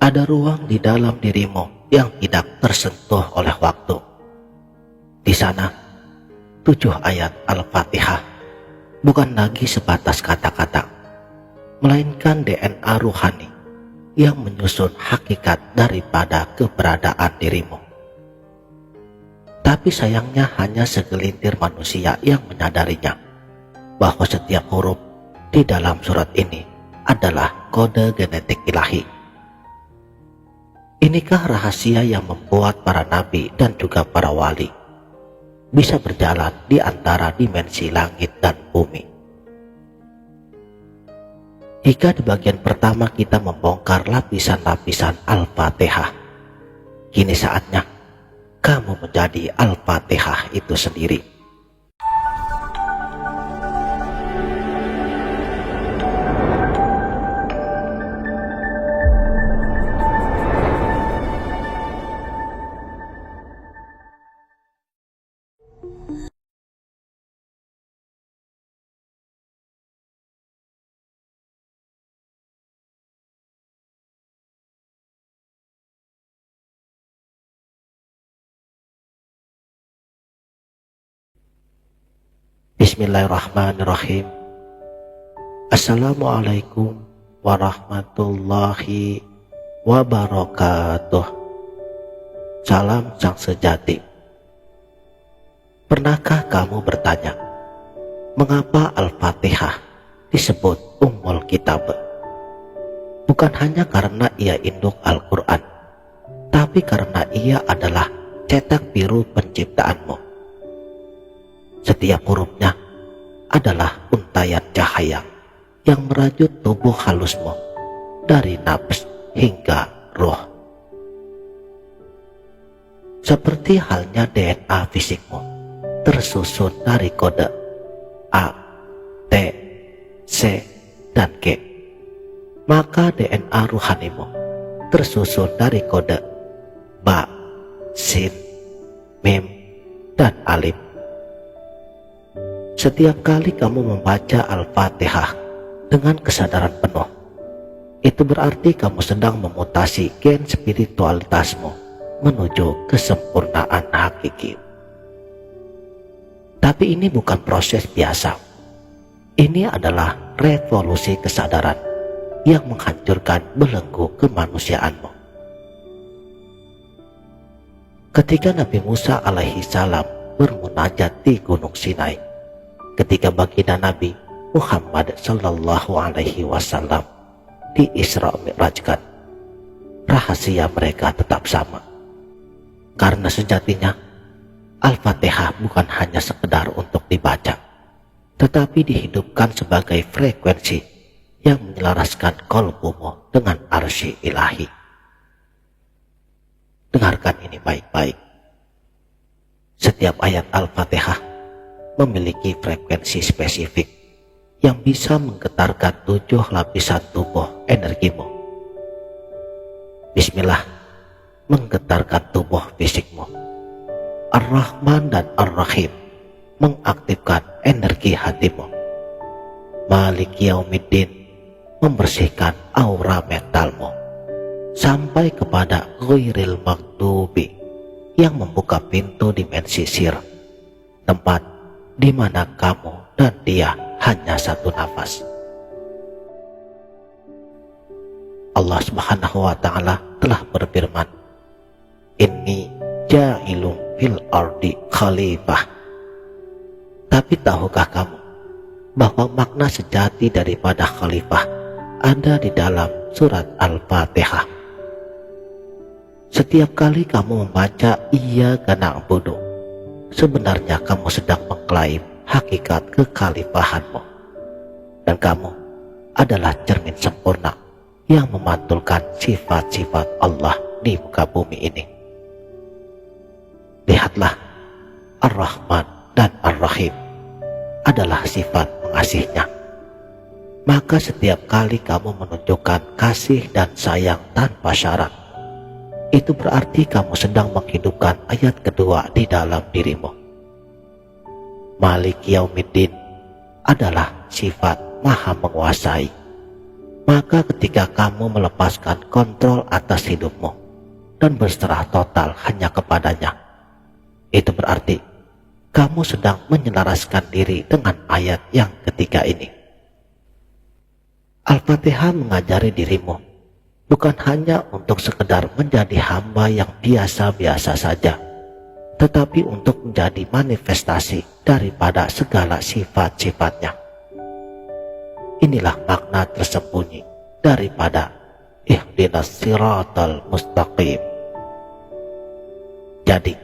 Ada ruang di dalam dirimu yang tidak tersentuh oleh waktu. Di sana, 7 ayat Al-Fatihah bukan lagi sebatas kata-kata, melainkan DNA ruhani yang menyusun hakikat daripada keberadaan dirimu. Tapi sayangnya hanya segelintir manusia yang menyadarinya, bahwa setiap huruf di dalam surat ini adalah kode genetik ilahi. Inikah rahasia yang membuat para nabi dan juga para wali bisa berjalan di antara dimensi langit dan bumi. Jika di bagian pertama kita membongkar lapisan-lapisan Al-Fatihah, kini saatnya kamu menjadi Al-Fatihah itu sendiri. Bismillahirrahmanirrahim. Assalamualaikum warahmatullahi wabarakatuh. Salam sang sejati. Pernahkah kamu bertanya, mengapa Al-Fatihah disebut Ummul Kitab? Bukan hanya karena ia induk Al-Quran, tapi karena ia adalah cetak biru penciptaanmu. Setiap hurufnya adalah untayan cahaya yang merajut tubuh halusmu dari nafs hingga roh. Seperti halnya DNA fisikmu tersusun dari kode A, T, C, dan G, maka DNA ruhanimu tersusun dari kode Ba, Sin, Mim, dan Alif. Setiap kali kamu membaca Al-Fatihah dengan kesadaran penuh, itu berarti kamu sedang memutasi gen spiritualitasmu menuju kesempurnaan hakiki. Tapi ini bukan proses biasa. Ini adalah revolusi kesadaran yang menghancurkan belenggu kemanusiaanmu. Ketika Nabi Musa alaihi salam bermunajat di Gunung Sinai, ketika baginda Nabi Muhammad sallallahu alaihi wasallam di Isra Mi'rajkan, rahasia mereka tetap sama. Karena sejatinya Al-Fatihah bukan hanya sekedar untuk dibaca, tetapi dihidupkan sebagai frekuensi yang menyelaraskan qalbumu dengan arsy ilahi. Dengarkan ini baik-baik. Setiap ayat Al-Fatihah memiliki frekuensi spesifik yang bisa menggetarkan 7 lapisan tubuh energimu. Bismillah menggetarkan tubuh fisikmu. Ar-Rahman dan Ar-Rahim mengaktifkan energi hatimu. Malik Yaumiddin membersihkan aura mentalmu sampai kepada Ghairil Maghdubi yang membuka pintu dimensi sir, tempat di mana kamu dan dia hanya satu nafas. Allah Subhanahu wa Ta'ala telah berfirman, Inni ja'ilun fil ardi khalifah. Tapi tahukah kamu bahwa makna sejati daripada khalifah ada di dalam surat Al-Fatihah? Setiap kali kamu membaca Iyyaka na'budu, sebenarnya kamu sedang mengklaim hakikat kekhalifahanmu, dan kamu adalah cermin sempurna yang memantulkan sifat-sifat Allah di muka bumi ini. Lihatlah, Ar-Rahman dan Ar-Rahim adalah sifat mengasihinya. Maka setiap kali kamu menunjukkan kasih dan sayang tanpa syarat, itu berarti kamu sedang menghidupkan ayat kedua di dalam dirimu. Malik Yaumiddin adalah sifat maha menguasai. Maka ketika kamu melepaskan kontrol atas hidupmu dan berserah total hanya kepadanya, itu berarti kamu sedang menyelaraskan diri dengan ayat yang ketiga ini. Al-Fatihah mengajari dirimu bukan hanya untuk sekedar menjadi hamba yang biasa-biasa saja, tetapi untuk menjadi manifestasi daripada segala sifat-sifatnya. Inilah makna tersembunyi daripada ihdinas siratal mustaqim. Jadi,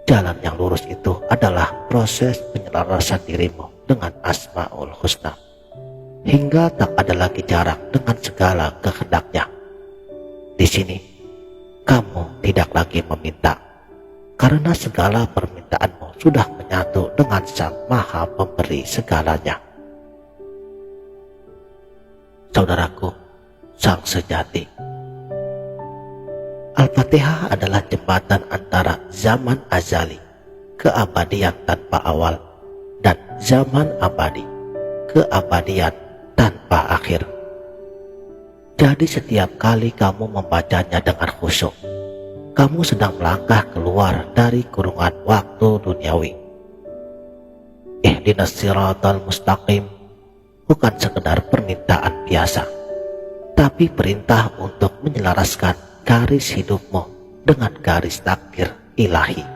jalan yang lurus itu adalah proses penyelarasan dirimu dengan Asmaul Husna, hingga tak ada lagi jarak dengan segala kehendaknya. Di sini, kamu tidak lagi meminta, karena segala permintaanmu sudah menyatu dengan Sang Maha Pemberi segalanya. Saudaraku, sang sejati, Al-Fatihah adalah jembatan antara zaman azali, keabadian tanpa awal, dan zaman abadi, keabadian tanpa akhir. Jadi setiap kali kamu membacanya dengan khusyuk, kamu sedang melangkah keluar dari kurungan waktu duniawi. Ihdinas siratal mustaqim bukan sekedar permintaan biasa, tapi perintah untuk menyelaraskan garis hidupmu dengan garis takdir ilahi.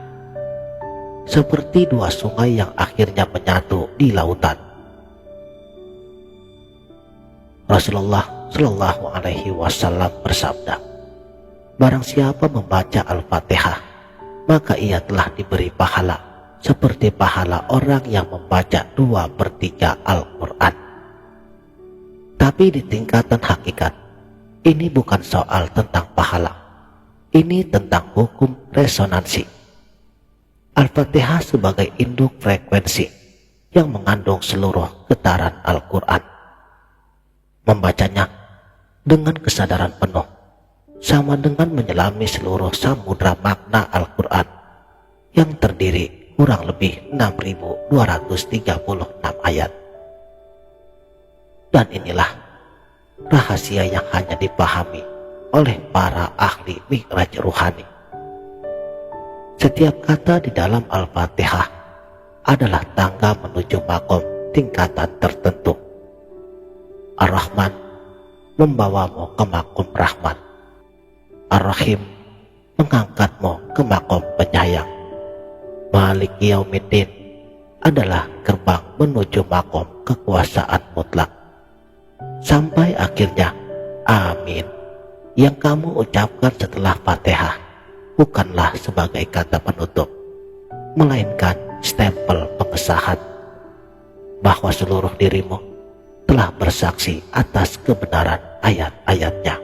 Seperti dua sungai yang akhirnya menyatu di lautan. Rasulullah Shallallahu Alaihi Wasallam bersabda, barang siapa membaca Al-Fatihah, maka ia telah diberi pahala seperti pahala orang yang membaca 2/3 Al-Quran. Tapi di tingkatan hakikat, ini bukan soal tentang pahala. Ini tentang hukum resonansi. Al-Fatihah sebagai induk frekuensi yang mengandung seluruh getaran Al-Quran. Membacanya dengan kesadaran penuh sama dengan menyelami seluruh samudra makna Al-Quran yang terdiri kurang lebih 6.236 ayat. Dan inilah rahasia yang hanya dipahami oleh para ahli mi'raj ruhani. Setiap kata di dalam Al-Fatihah adalah tangga menuju makom tingkatan tertentu. Ar-Rahman membawamu ke makom Rahman. Ar-Rahim mengangkatmu ke makom penyayang. Malik Yaumiddin adalah gerbang menuju makom kekuasaan mutlak. Sampai akhirnya, amin, yang kamu ucapkan setelah Fatihah bukanlah sebagai kata penutup, melainkan stempel pengesahan bahwa seluruh dirimu telah bersaksi atas kebenaran ayat-ayatnya.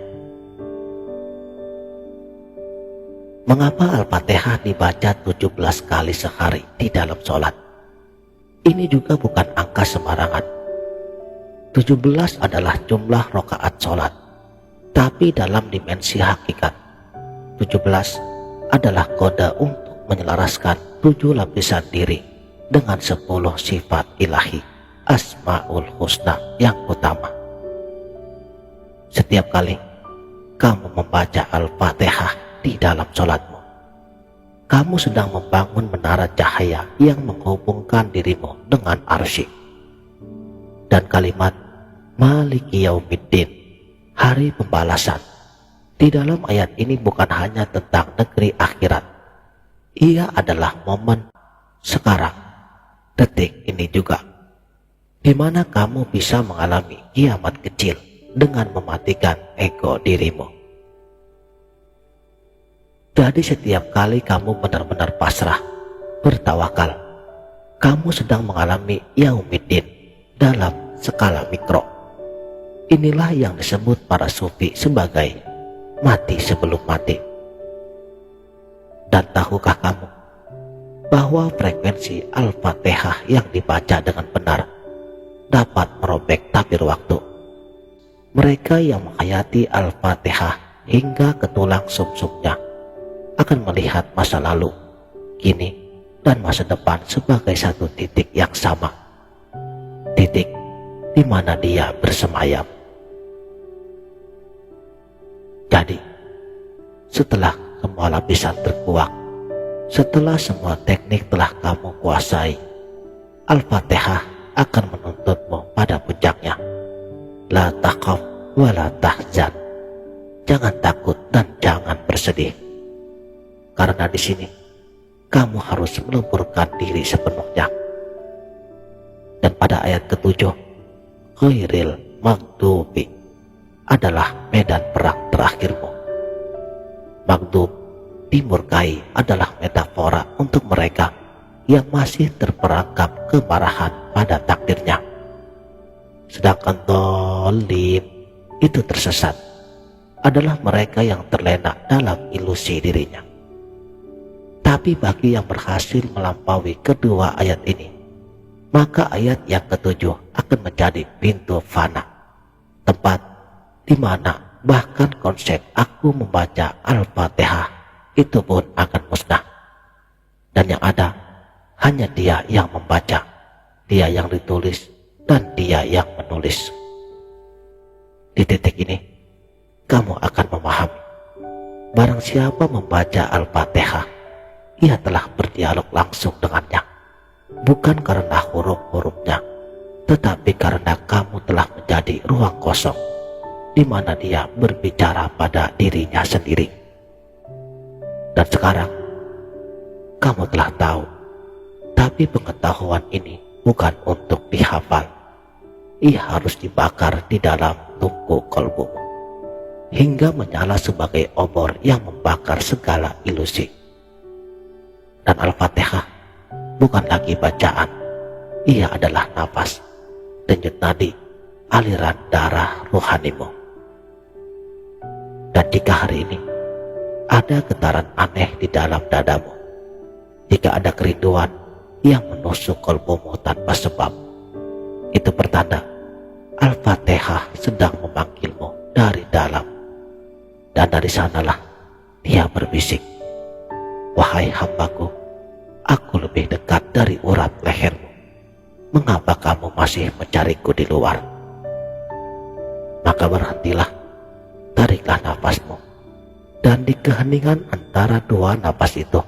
Mengapa Al-Fatihah dibaca 17 kali sehari di dalam sholat? Ini juga bukan angka sembarangan. 17 adalah jumlah rakaat sholat, tapi dalam dimensi hakikat, 17 adalah kode untuk menyelaraskan 7 lapisan diri dengan 10 sifat ilahi, Asmaul Husna yang utama. Setiap kali kamu membaca Al-Fatihah di dalam sholatmu, kamu sedang membangun menara cahaya yang menghubungkan dirimu dengan arsy. Dan kalimat Maliki Yaumiddin, hari pembalasan, di dalam ayat ini bukan hanya tentang negeri akhirat. Ia adalah momen sekarang, detik ini juga, di mana kamu bisa mengalami kiamat kecil dengan mematikan ego dirimu. Jadi setiap kali kamu benar-benar pasrah, bertawakal, kamu sedang mengalami Yaumiddin dalam skala mikro. Inilah yang disebut para sufi sebagai mati sebelum mati. Dan tahukah kamu bahwa frekuensi Al-Fatihah yang dibaca dengan benar dapat merobek tabir waktu? Mereka yang menghayati Al-Fatihah hingga ke tulang sumsumnya akan melihat masa lalu, kini, dan masa depan sebagai satu titik yang sama. Titik di mana dia bersemayam. terjadi. Setelah semua lapisan terkuak, setelah semua teknik telah kamu kuasai, Al-Fatihah akan menuntutmu pada puncaknya. La takhaf wa la tahzan. Jangan takut dan jangan bersedih. Karena di sini kamu harus meluburkan diri sepenuhnya. Dan pada ayat ke-7, ghairil maghdubi adalah medan perang terakhirmu. Maghdub dimurkai adalah metafora untuk mereka yang masih terperangkap kemarahan pada takdirnya. Sedangkan dhalin itu tersesat adalah mereka yang terlena dalam ilusi dirinya. Tapi bagi yang berhasil melampaui kedua ayat ini, maka ayat yang ke-7 akan menjadi pintu fana, tempat di mana bahkan konsep aku membaca Al-Fatihah itu pun akan musnah. Dan yang ada hanya dia yang membaca, dia yang ditulis, dan dia yang menulis. Di titik ini, kamu akan memahami, barang siapa membaca Al-Fatihah, ia telah berdialog langsung dengannya. Bukan karena huruf-hurufnya, tetapi karena kamu telah menjadi ruang kosong di mana dia berbicara pada dirinya sendiri. Dan sekarang kamu telah tahu, tapi pengetahuan ini bukan untuk dihafal. Ia harus dibakar di dalam tungku kalbumu hingga menyala sebagai obor yang membakar segala ilusi. Dan Al-Fatihah bukan lagi bacaan, ia adalah nafas, denyut nadi, aliran darah rohanimu. Dan jika hari ini ada getaran aneh di dalam dadamu, jika ada kerinduan yang menusuk kalbumu tanpa sebab, itu pertanda Al-Fatihah sedang memanggilmu dari dalam. Dan dari sanalah dia berbisik, wahai hambaku, aku lebih dekat dari urat lehermu. Mengapa kamu masih mencariku di luar? Maka berhentilah, tariklah nafasmu, dan di keheningan antara dua napas itu,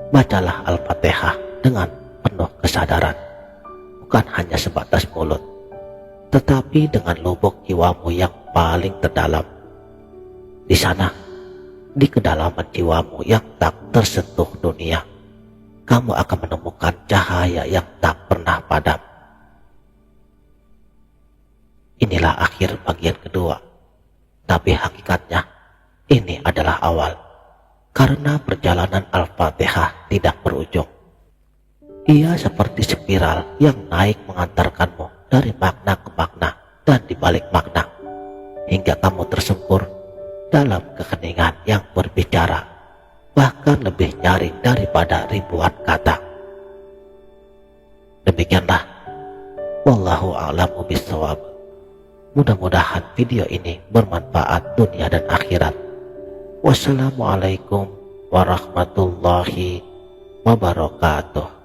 bacalah Al-Fatihah dengan penuh kesadaran, bukan hanya sebatas mulut, tetapi dengan lubuk jiwamu yang paling terdalam. Di sana, di kedalaman jiwamu yang tak tersentuh dunia, kamu akan menemukan cahaya yang tak pernah padam. Inilah akhir bagian kedua, tapi hakikatnya ini adalah awal, karena perjalanan Al-Fatihah tidak berujung. Ia seperti spiral yang naik mengantarkanmu dari makna ke makna dan dibalik makna, hingga kamu tersungkur dalam keheningan yang berbicara, bahkan lebih nyaring daripada ribuan kata. Demikianlah, wallahu a'lamu bishawab. Mudah-mudahan video ini bermanfaat dunia dan akhirat. Wassalamualaikum warahmatullahi wabarakatuh.